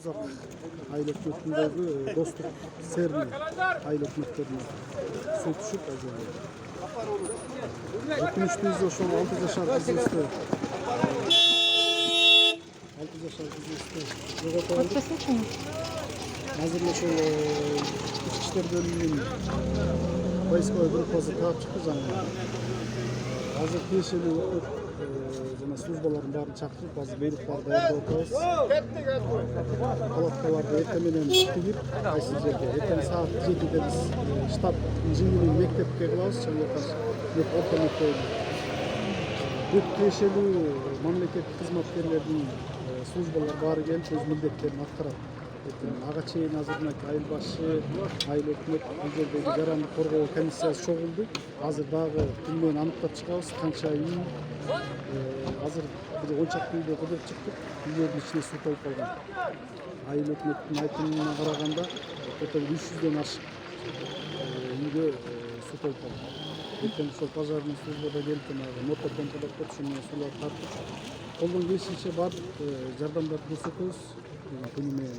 Айыл өкмөтүндөгү достук серни айыл өкмөттөрүнө суу түшүп азыр өкүнүчтүүбүз ошол 6 жашар кызыбызды жоготуп алдык. Азыр ошол ички иштер бөлүмүнүн поисковой группасы таап чыкты жаңы. Азыр тиешелүү өкмөт жана службалардын баарын чакырып, азыр буйруктарды даярдап атабыз. Палаткаларды эртең менен тигип, кайсы жерде эртең саат 7-де биз штаб инженерный мектепке кылабыз, Чаңгыркаш орто мектебине. Бүт тиешелүү мамлекеттик кызматкерлердин службалар баары келип өз милдеттерин аткарат. Ага чейин азырынак айыл башы, айыл өкмөт бул жердеги жаранды коргоо комиссиясы чогулду. Азыр дагы күн менен аныктап чыгабыз, канча үй. Азыр бир 10 чакты үйдө кыдырып чыктык. Үйлөрдүн ичине суу толуп калган. Айыл өкмөттүн айтымына караганда, өтө 300дөн ашык үйгө суу толуп калган. Эртең ошол пожарный службада келип, мотопомпа деп коет, ошол менен сууларды тартып, колдон келишинче бардык жардамдарды көрсөтөбүз. Күнү менен